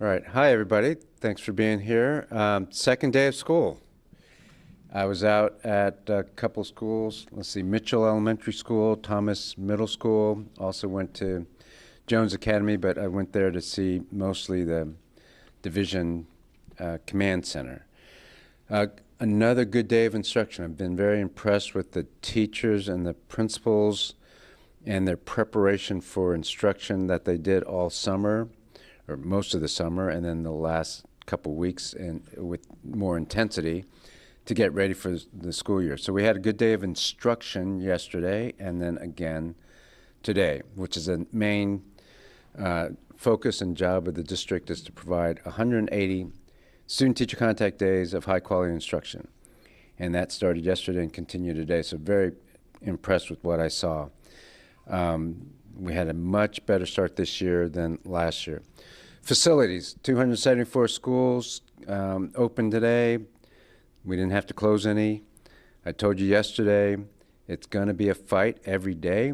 All right. Hi, everybody. Thanks for being here. Second day of school. I was out at a couple schools. Let's see, Mitchell Elementary School, Thomas Middle School. Also went to Jones Academy, but I went there to see mostly the Division Command Center. Another good day of instruction. I've been very impressed with the teachers and the principals and their preparation for instruction that they did all summer, or most of the summer, and then the last couple weeks and with more intensity to get ready for the school year. So we had a good day of instruction yesterday and then again today, which is a main focus and job of the district is to provide 180 student-teacher contact days of high-quality instruction. And that started yesterday and continued today, so very impressed with what I saw. We had a much better start this year than last year. Facilities, 274 schools open today. We didn't have to close any. I told you yesterday it's going to be a fight every day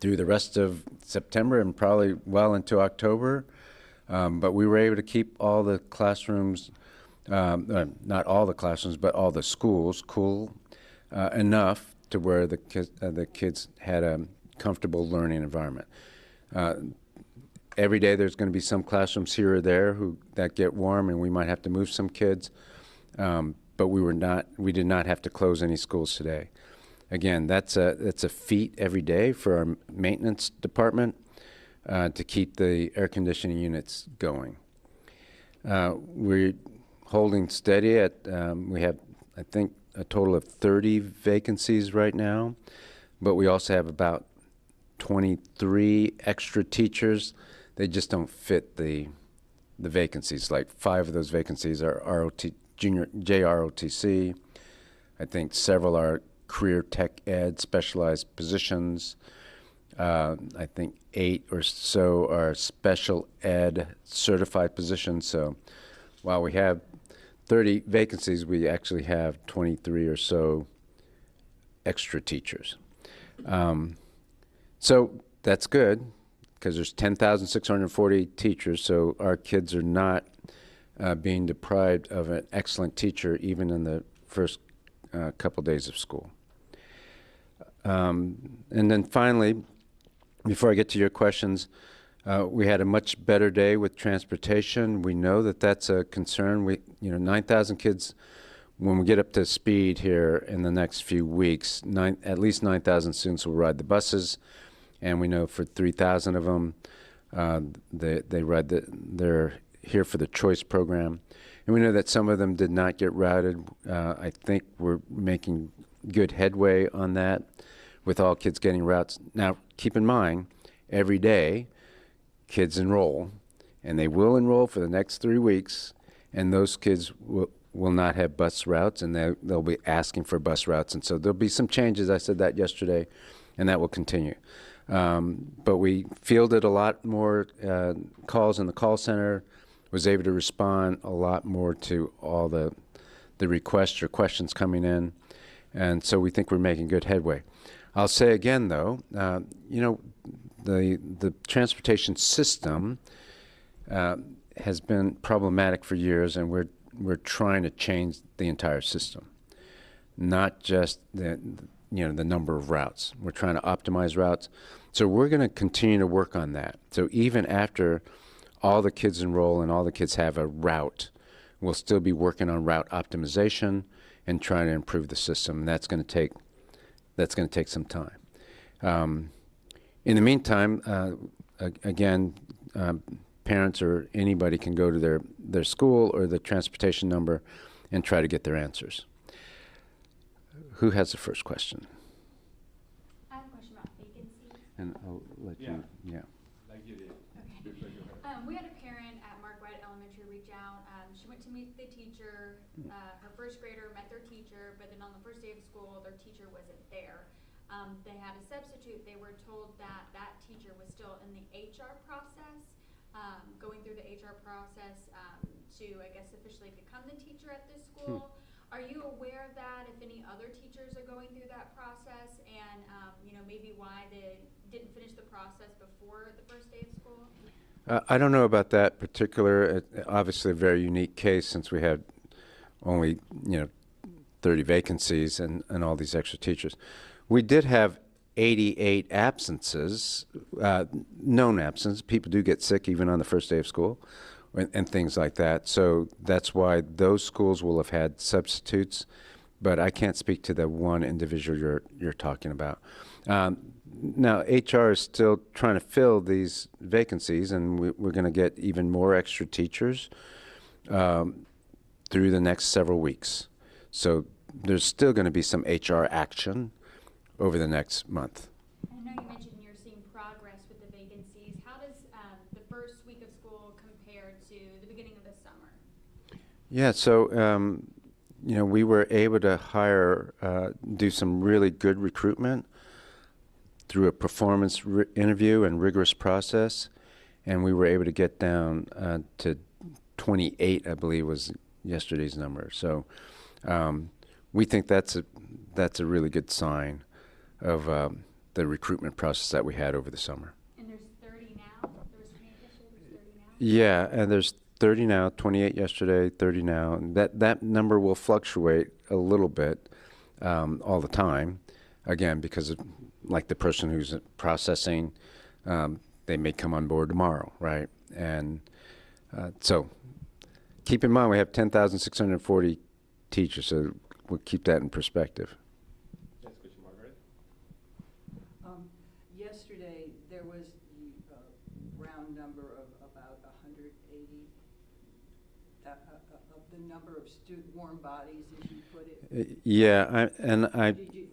through the rest of September and probably well into October. But we were able to keep all the classrooms, not all the classrooms, but all the schools cool enough to where the kids had a comfortable learning environment. Every day there's going to be some classrooms here or there that get warm, and we might have to move some kids. But we did not have to close any schools today. Again, that's a feat every day for our maintenance department to keep the air conditioning units going. We're holding steady at, we have, I think, a total of 30 vacancies right now, but we also have about 23 extra teachers. They just don't fit the vacancies. Like 5 of those vacancies are junior JROTC. I think several are career tech ed specialized positions. I think 8 or so are special ed certified positions. So while we have 30 vacancies, we actually have 23 or so extra teachers. So that's good because there's 10,640 teachers, so our kids are not being deprived of an excellent teacher even in the first couple days of school. And then finally, before I get to your questions, we had a much better day with transportation. We know that that's a concern. 9,000 kids, when we get up to speed here in the next few weeks, at least 9,000 students will ride the buses, and we know for 3,000 of them, they're here for the choice program. And we know that some of them did not get routed. I think we're making good headway on that with all kids getting routes. Now, keep in mind, every day, kids enroll, and they will enroll for the next 3 weeks, and those kids will not have bus routes, and they'll be asking for bus routes. And so there'll be some changes. I said that yesterday, and that will continue. But we fielded a lot more calls in the call center, was able to respond a lot more to all the requests or questions coming in, and so we think we're making good headway. I'll say again, though, the transportation system has been problematic for years, and we're trying to change the entire system, not just the number of routes. We're trying to optimize routes, so we're going to continue to work on that. So even after all the kids enroll and all the kids have a route, we'll still be working on route optimization and trying to improve the system. And that's going to take some time. In the meantime, again, parents or anybody can go to their school or the transportation number and try to get their answers. Who has the first question? I have a question about vacancies. And I'll let you, yeah. Like you did. Okay. We had a parent at Mark White Elementary reach out. She went to meet the teacher. Her first grader met their teacher, but then on the first day of school, their teacher wasn't there. They had a substitute. They were told that teacher was still in the HR process, going through the HR process to, I guess, officially become the teacher at this school. Are you aware of that, if any other teachers are going through that process, and maybe why they didn't finish the process before the first day of school? I don't know about that particular, obviously a very unique case since we had only, 30 vacancies and all these extra teachers. We did have 88 absences, known absences. People do get sick even on the first day of school and things like that. So that's why those schools will have had substitutes, but I can't speak to the one individual you're talking about. Now, HR is still trying to fill these vacancies, and we're going to get even more extra teachers through the next several weeks. So there's still going to be some HR action over the next month. I know you mentioned you're seeing progress with the vacancies. How does the first week of school compare to the beginning of the summer? Yeah, so we were able to do some really good recruitment through a performance interview and rigorous process, and we were able to get down to 28, I believe, was yesterday's number. So we think that's a really good sign of the recruitment process that we had over the summer. And there's 30 now? There was 28 yesterday, there's 30 now? Yeah, and there's 30 now, 28 yesterday, 30 now. And that number will fluctuate a little bit all the time, again, because of, like the person who's processing, they may come on board tomorrow, right? And so keep in mind we have 10,640 teachers, so we'll keep that in perspective. Next question, Margaret. Yesterday, there was the round number of about 180 of the number of warm bodies, as you put it. Yeah,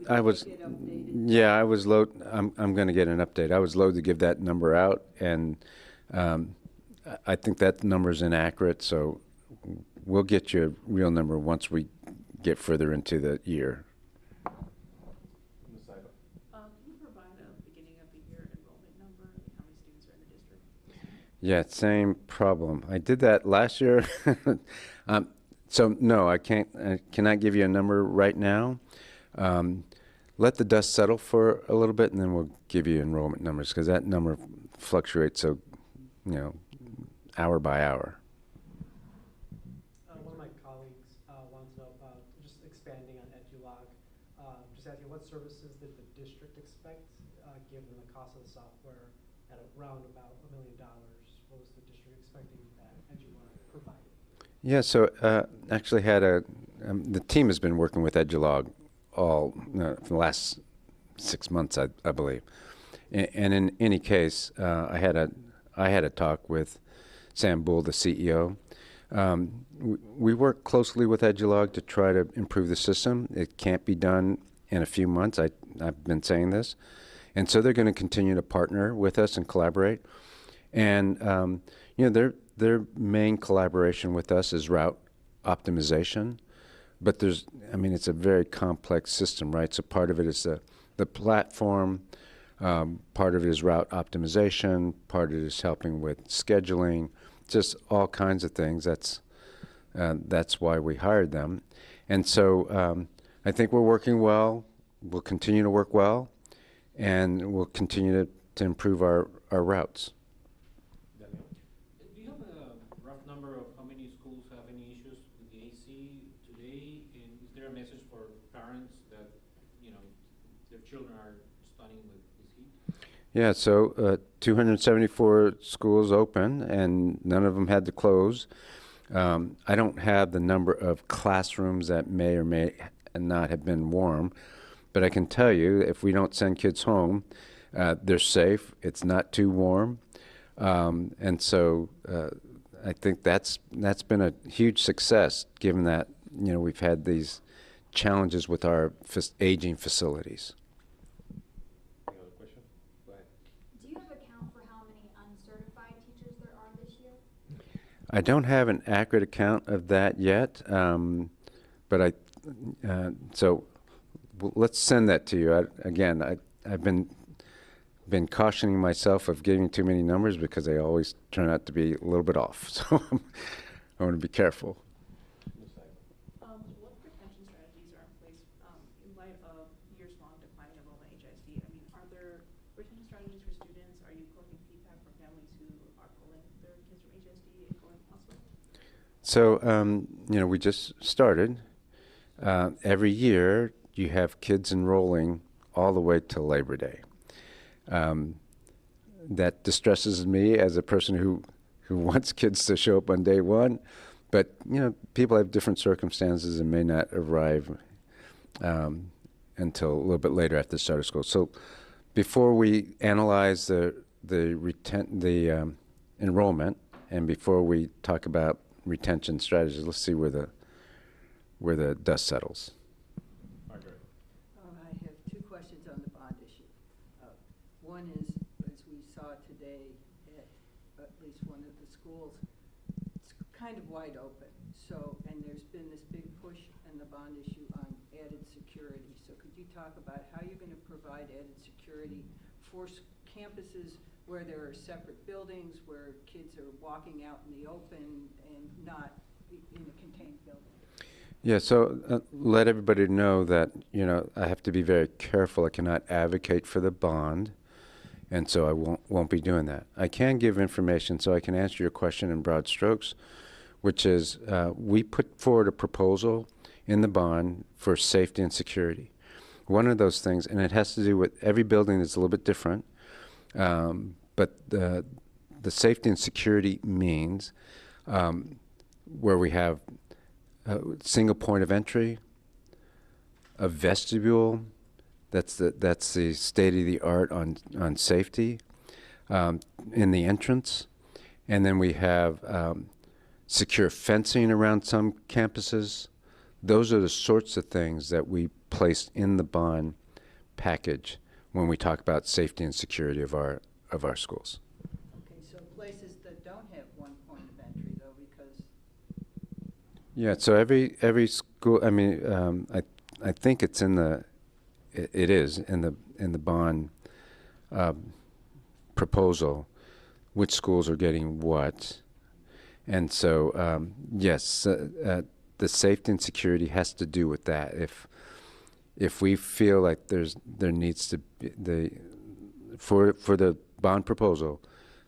I was get updated? yeah, I was low. I'm going to get an update. I was loath to give that number out, and I think that number is inaccurate. So we'll get you a real number once we get further into the year. Ms. Saiba. Can you provide a beginning of the year enrollment number and how many students are in the district? Yeah, same problem. I did that last year. So no, I cannot give you a number right now. Let the dust settle for a little bit, and then we'll give you enrollment numbers, because that number fluctuates so, hour by hour. One of my colleagues wants to know about just expanding on Edulog. Just asking, what services did the district expect, given the cost of the software at around about $1 million? What was the district expecting that Edulog provided? Yeah, so actually the team has been working with Edulog all for the last 6 months, I believe. And in any case, I had a talk with Sam Bull, the CEO. We work closely with Edulog to try to improve the system. It can't be done in a few months. I've been saying this. And so they're going to continue to partner with us and collaborate. And, their main collaboration with us is route optimization. But it's a very complex system, right? So part of it is the platform, part of it is route optimization, part of it is helping with scheduling, just all kinds of things. That's why we hired them. And so I think we're working well. We'll continue to work well, and we'll continue to improve our routes. Daniel. Do you have a rough number of how many schools have any issues with the AC today? And is there a message for parents that, their children are studying with this heat? Yeah, so 274 schools open, and none of them had to close. I don't have the number of classrooms that may or may not have been warm, but I can tell you if we don't send kids home, they're safe. It's not too warm. And so I think that's been a huge success, given that we've had these challenges with our aging facilities. Any other question? Go ahead. Do you have a count for how many uncertified teachers there are this year? I don't have an accurate account of that yet, but so let's send that to you. I've been cautioning myself of giving too many numbers because they always turn out to be a little bit off. So I want to be careful. Ms. Saiba. What retention strategies are in place in light of years-long declining enrollment in HISD? Are there retention strategies for students? Are you collecting feedback from families who are pulling? So, we just started. Every year, you have kids enrolling all the way to Labor Day. That distresses me as a person who wants kids to show up on day one. But, people have different circumstances and may not arrive until a little bit later after the start of school. So before we analyze the enrollment and before we talk about retention strategies, let's see where the dust settles. Margaret. I have two questions on the bond issue. One is, as we saw today at least one of the schools, it's kind of wide open. So, and there's been this big push in the bond issue on added security. So could you talk about how you're going to provide added security for campuses where there are separate buildings, where kids are walking out in the open and not in a contained building? Yeah, so let everybody know that, I have to be very careful. I cannot advocate for the bond, and so I won't be doing that. I can give information, so I can answer your question in broad strokes, which is we put forward a proposal in the bond for safety and security. One of those things, and it has to do with every building is a little bit different, but the safety and security means where we have a single point of entry, a vestibule, that's the state of the art on safety in the entrance, and then we have secure fencing around some campuses. Those are the sorts of things that we placed in the bond package when we talk about safety and security of our schools. Okay, so places that don't have one point of entry, though, because Yeah, so every school. I mean, I think it's it is in the bond proposal, which schools are getting what, and so yes, the safety and security has to do with that. If we feel like there needs to be for the bond proposal,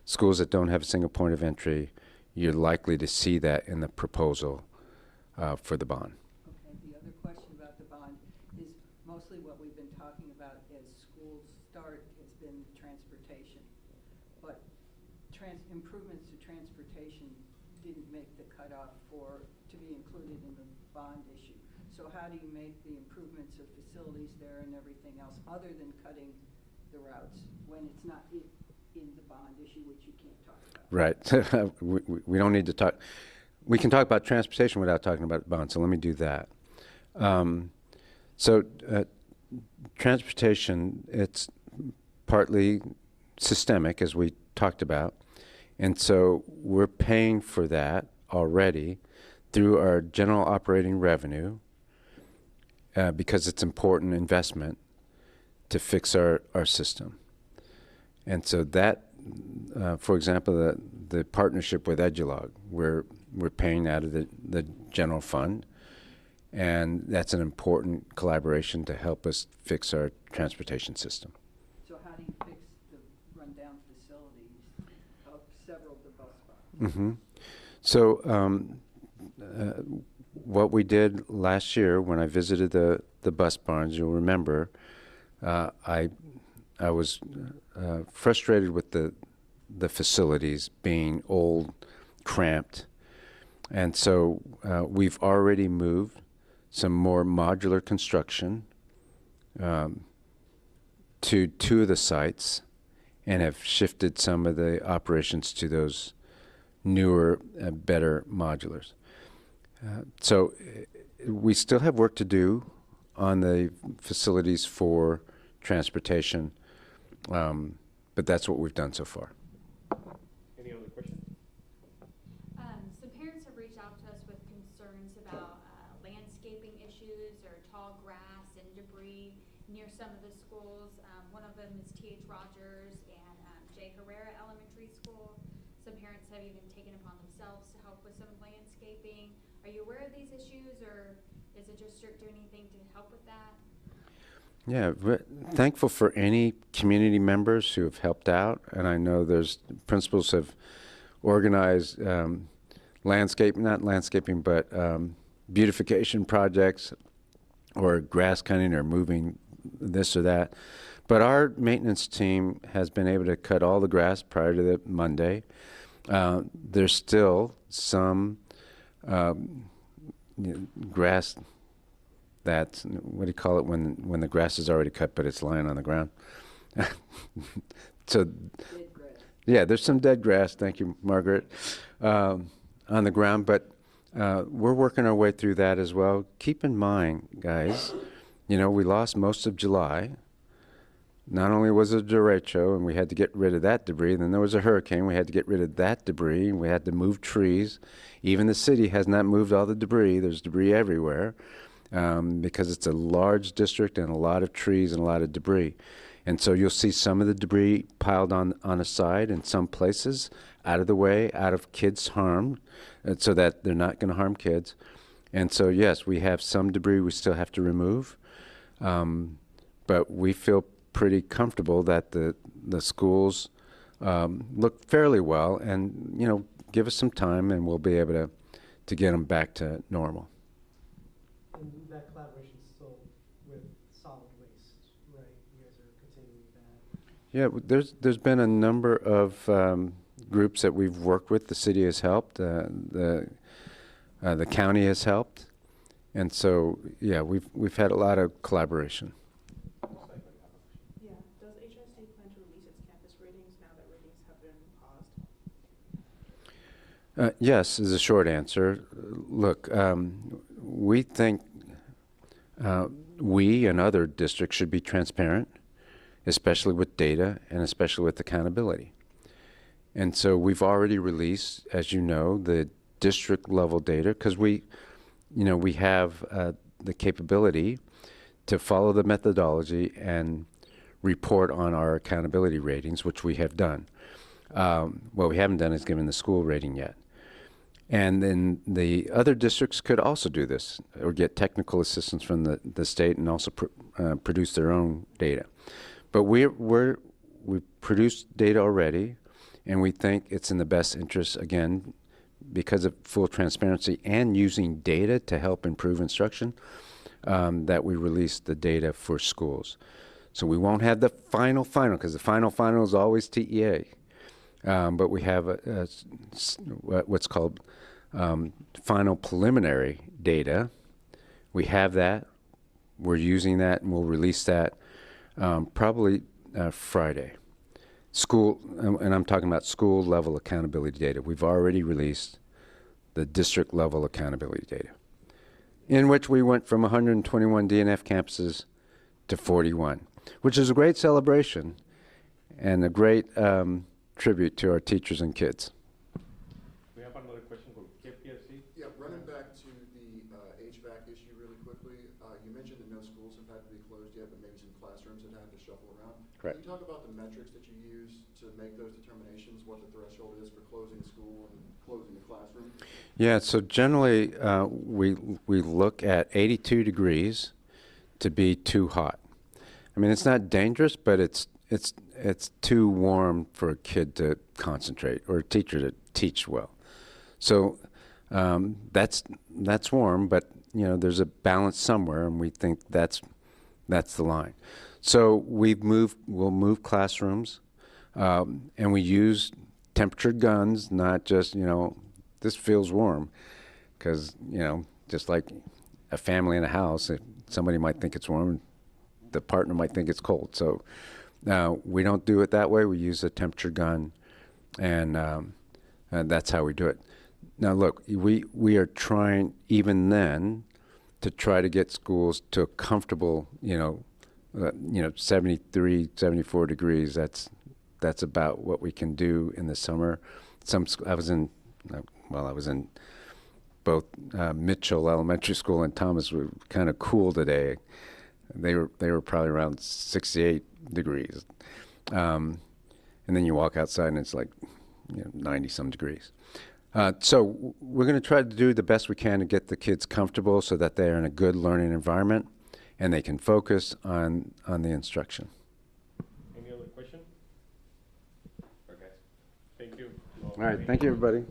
schools that don't have a single point of entry, you're likely to see that in the proposal for the bond. Okay, the other question about the bond is mostly what we've been talking about as schools start has been transportation. But improvements to transportation didn't make the cutoff to be included in the bond issue. So how do you make the improvements of facilities there and everything else other than cutting the routes when it's not in the bond issue, which you can't talk about? Right. we don't need to talk. We can talk about transportation without talking about bonds, so let me do that. Transportation, it's partly systemic, as we talked about, and so we're paying for that already through our general operating revenue because it's important investment to fix our system. And so that, for example, the partnership with Edulog, we're paying out of the general fund, and that's an important collaboration to help us fix our transportation system. So how do you fix the rundown facilities of several of the bus stops? Mm-hmm. So what we did last year when I visited the bus barns, you'll remember, I was frustrated with the facilities being old, cramped, and so we've already moved some more modular construction to two of the sites and have shifted some of the operations to those newer, better modulars. So we still have work to do on the facilities for transportation, but that's what we've done so far. Any other questions? Some parents have reached out to us with concerns about landscaping issues or tall grass and debris near some of the schools. One of them is T.H. Rogers and J. Herrera Elementary School. Some parents have even taken upon themselves to help with some landscaping. Are you aware of these issues, or is it just doing anything to help with that? Yeah, thankful for any community members who have helped out, and I know there's principals have organized not landscaping, but beautification projects or grass cutting or moving this or that. But our maintenance team has been able to cut all the grass prior to the Monday. There's still some grass that's, what do you call it when the grass is already cut but it's lying on the ground? So, Dead grass. yeah, there's some dead grass, thank you, Margaret, on the ground, but we're working our way through that as well. Keep in mind, guys, we lost most of July. Not only was it a derecho, and we had to get rid of that debris, then there was a hurricane, we had to get rid of that debris, we had to move trees. Even the city has not moved all the debris. There's debris everywhere because it's a large district and a lot of trees and a lot of debris. And so you'll see some of the debris piled on a side in some places, out of the way, out of kids' harm, so that they're not going to harm kids. And so, yes, we have some debris we still have to remove, but we feel pretty comfortable that the schools look fairly well, and give us some time and we'll be able to get them back to normal. And that collaboration is still with solid waste, right? You guys are continuing that. Yeah, there's been a number of groups that we've worked with. The city has helped, the county has helped, and so yeah, we've had a lot of collaboration. Yeah, does HISD plan to release its campus ratings now that ratings have been paused? Yes, is a short answer. Look, we think we and other districts should be transparent, especially with data and especially with accountability. And so we've already released, as you know, the district level data because we have the capability to follow the methodology and report on our accountability ratings, which we have done. What we haven't done is given the school rating yet. And then the other districts could also do this or get technical assistance from the state and also produce their own data. But we've produced data already, and we think it's in the best interest, again, because of full transparency and using data to help improve instruction, that we release the data for schools. So we won't have the final, because the final is always TEA. But we have what's called final preliminary data. We have that. We're using that, and we'll release that probably Friday. School, and I'm talking about school level accountability data. We've already released the district level accountability data, in which we went from 121 DNF campuses to 41, which is a great celebration and a great tribute to our teachers and kids. We have another question for KPSC. Yeah, running back to the HVAC issue really quickly, you mentioned that no schools have had to be closed yet, but maybe some classrooms have had to shuffle around. Correct. Can you talk about the metrics that you use to make those determinations, what the threshold is for closing a school and closing a classroom? Yeah, so generally we look at 82 degrees to be too hot. I mean, it's not dangerous, but it's too warm for a kid to concentrate or a teacher to teach well. So that's warm, but there's a balance somewhere, and we think that's the line. So we'll move classrooms, and we use temperature guns, not just this feels warm, because just like a family in a house, somebody might think it's warm, the partner might think it's cold. So we don't do it that way. We use a temperature gun, and that's how we do it. Now, look, we are trying even then to try to get schools to a comfortable, 73, 74 degrees. That's about what we can do in the summer. I was in both Mitchell Elementary School and Thomas were kind of cool today. They were probably around 68 degrees. And then you walk outside and it's like 90 some degrees. So we're going to try to do the best we can to get the kids comfortable so that they're in a good learning environment and they can focus on the instruction. Any other question? Okay. Thank you. All right, thank you, everybody.